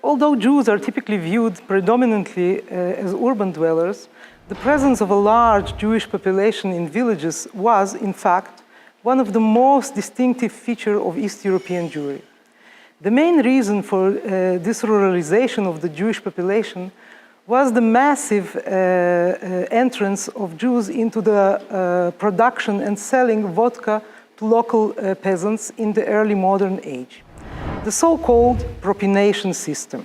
Although Jews are typically viewed predominantly as urban dwellers, the presence of a large Jewish population in villages was, in fact, one of the most distinctive features of East European Jewry. The main reason for this ruralization of the Jewish population was the massive entrance of Jews into the production and selling vodka to local peasants in the early modern age, the so-called propination system.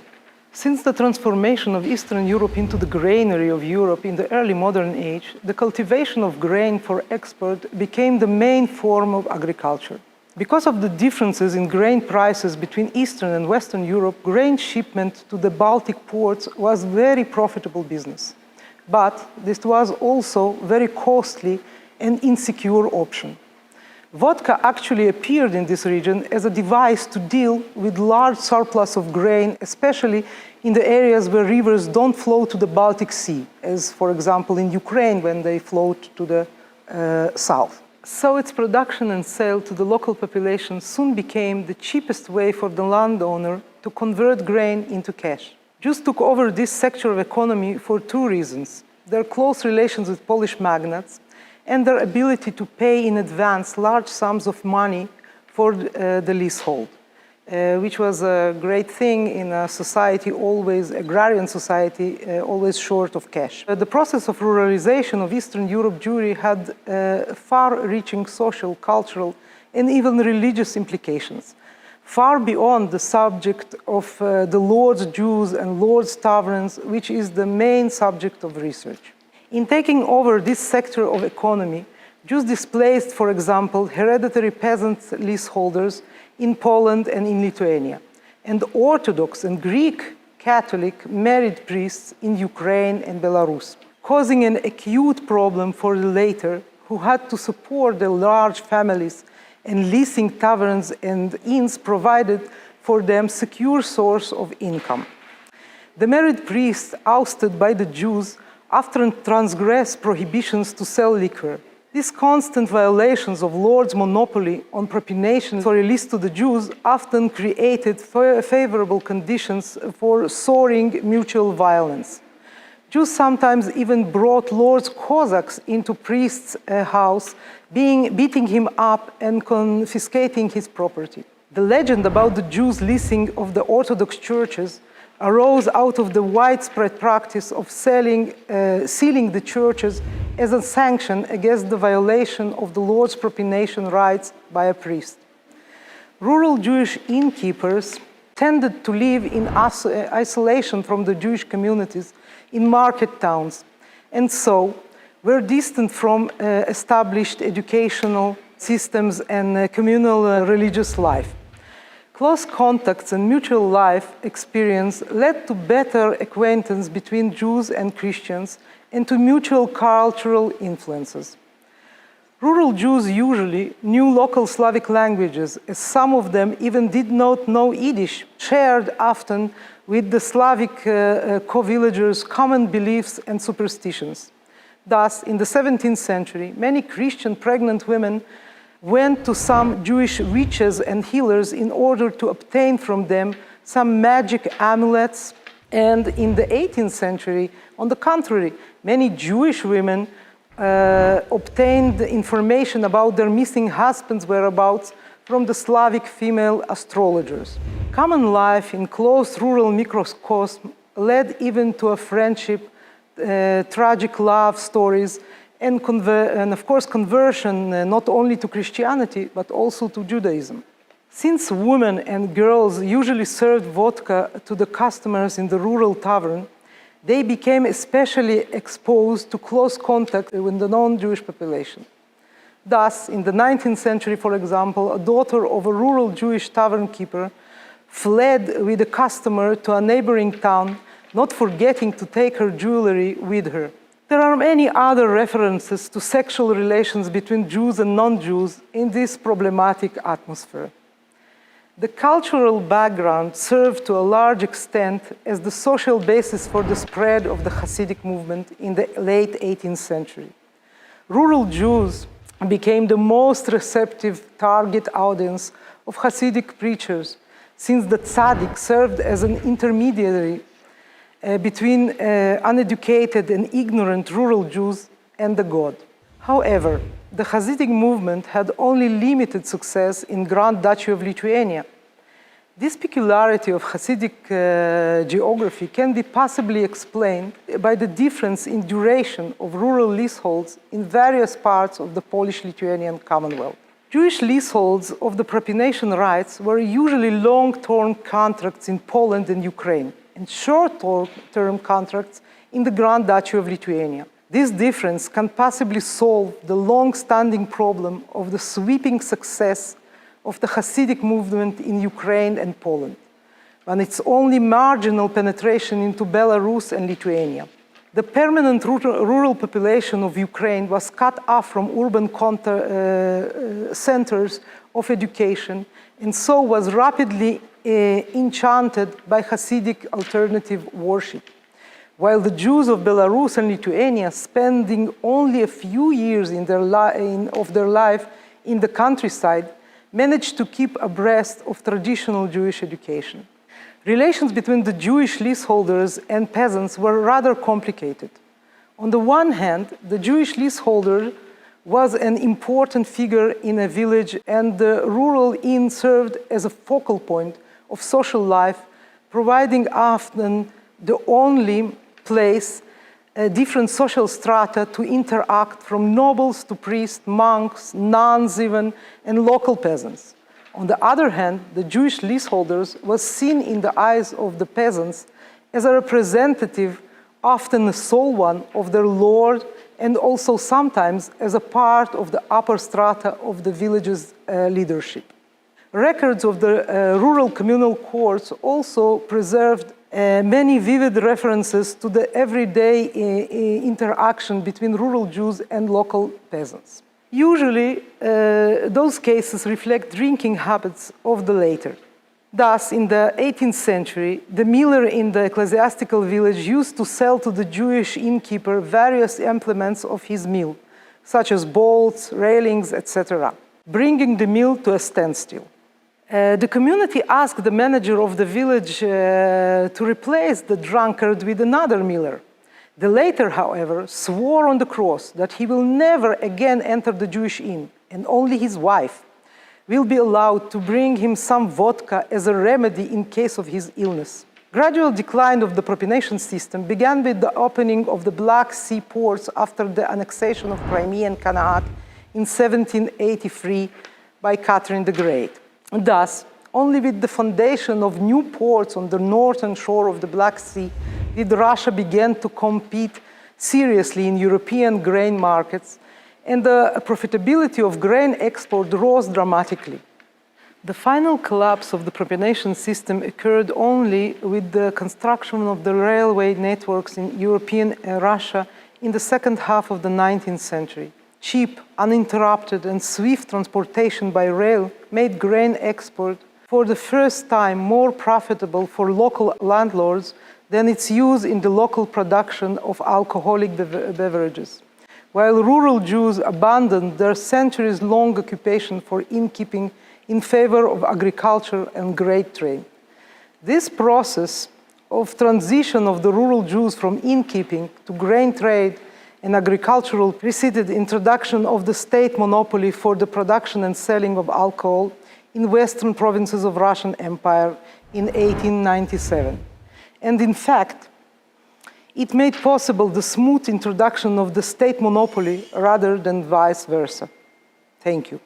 Since the transformation of Eastern Europe into the granary of Europe in the early modern age, the cultivation of grain for export became the main form of agriculture. Because of the differences in grain prices between Eastern and Western Europe, grain shipment to the Baltic ports was very profitable business. But this was also very costly and insecure option. Vodka actually appeared in this region as a device to deal with large surplus of grain, especially in the areas where rivers don't flow to the Baltic Sea, as for example in Ukraine when they float to the south. So its production and sale to the local population soon became the cheapest way for the landowner to convert grain into cash. Jews took over this sector of economy for two reasons: their close relations with Polish magnates and their ability to pay in advance large sums of money for the leasehold, which was a great thing in a society always, agrarian society, always short of cash. The process of ruralization of Eastern Europe Jewry had far-reaching social, cultural, and even religious implications, far beyond the subject of the Lord's Jews and Lord's taverns, which is the main subject of research. In taking over this sector of economy, Jews displaced, for example, hereditary peasant leaseholders in Poland and in Lithuania, and Orthodox and Greek Catholic married priests in Ukraine and Belarus, causing an acute problem for the latter, who had to support their large families, and leasing taverns and inns provided for them secure source of income. The married priests ousted by the Jews often transgress prohibitions to sell liquor. These constant violations of Lord's monopoly on propination for release to the Jews often created favorable conditions for soaring mutual violence. Jews sometimes even brought Lord's Cossacks into priest's house, beating him up and confiscating his property. The legend about the Jews' leasing of the Orthodox churches arose out of the widespread practice of sealing the churches as a sanction against the violation of the Lord's propination rights by a priest. Rural Jewish innkeepers tended to live in isolation from the Jewish communities in market towns, and so were distant from established educational systems and communal religious life. Close contacts and mutual life experience led to better acquaintance between Jews and Christians and to mutual cultural influences. Rural Jews usually knew local Slavic languages, as some of them even did not know Yiddish, shared often with the Slavic co-villagers common beliefs and superstitions. Thus, in the 17th century, many Christian pregnant women went to some Jewish witches and healers in order to obtain from them some magic amulets. And in the 18th century, on the contrary, many Jewish women obtained information about their missing husbands' whereabouts from the Slavic female astrologers. Common life in close rural microcosm led even to a friendship, tragic love stories, and of course conversion not only to Christianity but also to Judaism. Since women and girls usually served vodka to the customers in the rural tavern, they became especially exposed to close contact with the non-Jewish population. Thus, in the 19th century, for example, a daughter of a rural Jewish tavern keeper fled with a customer to a neighboring town, not forgetting to take her jewelry with her. There are many other references to sexual relations between Jews and non-Jews in this problematic atmosphere. The cultural background served to a large extent as the social basis for the spread of the Hasidic movement in the late 18th century. Rural Jews became the most receptive target audience of Hasidic preachers, since the tzaddik served as an intermediary between uneducated and ignorant rural Jews and the god. However, the Hasidic movement had only limited success in Grand Duchy of Lithuania. This peculiarity of Hasidic geography can be possibly explained by the difference in duration of rural leaseholds in various parts of the Polish-Lithuanian Commonwealth. Jewish leaseholds of the propination rights were usually long-term contracts in Poland and Ukraine, and short-term contracts in the Grand Duchy of Lithuania. This difference can possibly solve the long-standing problem of the sweeping success of the Hasidic movement in Ukraine and Poland, and its only marginal penetration into Belarus and Lithuania. The permanent rural population of Ukraine was cut off from urban centers of education, and so was rapidly enchanted by Hasidic alternative worship. While the Jews of Belarus and Lithuania, spending only a few years of their life in the countryside, managed to keep abreast of traditional Jewish education. Relations between the Jewish leaseholders and peasants were rather complicated. On the one hand, the Jewish leaseholder was an important figure in a village, and the rural inn served as a focal point of social life, providing often the only place different social strata to interact, from nobles to priests, monks, nuns even, and local peasants. On the other hand, the Jewish leaseholders was seen in the eyes of the peasants as a representative, often a sole one, of their lord, and also sometimes as a part of the upper strata of the village's leadership. Records of the rural communal courts also preserved many vivid references to the everyday interaction between rural Jews and local peasants. Usually, those cases reflect drinking habits of the latter. Thus, in the 18th century, the miller in the ecclesiastical village used to sell to the Jewish innkeeper various implements of his mill, such as bolts, railings, etc., bringing the mill to a standstill. The community asked the manager of the village to replace the drunkard with another miller. The latter, however, swore on the cross that he will never again enter the Jewish inn, and only his wife will be allowed to bring him some vodka as a remedy in case of his illness. Gradual decline of the propination system began with the opening of the Black Sea ports after the annexation of Crimea and Kanaat in 1783 by Catherine the Great. Thus, only with the foundation of new ports on the northern shore of the Black Sea did Russia begin to compete seriously in European grain markets, and the profitability of grain export rose dramatically. The final collapse of the propination system occurred only with the construction of the railway networks in European Russia in the second half of the 19th century. Cheap, uninterrupted, and swift transportation by rail made grain export for the first time more profitable for local landlords than its use in the local production of alcoholic beverages, while rural Jews abandoned their centuries-long occupation for innkeeping in favor of agriculture and grain trade. This process of transition of the rural Jews from innkeeping to grain trade and agricultural preceded introduction of the state monopoly for the production and selling of alcohol in western provinces of Russian Empire in 1897. And in fact, it made possible the smooth introduction of the state monopoly rather than vice versa. Thank you.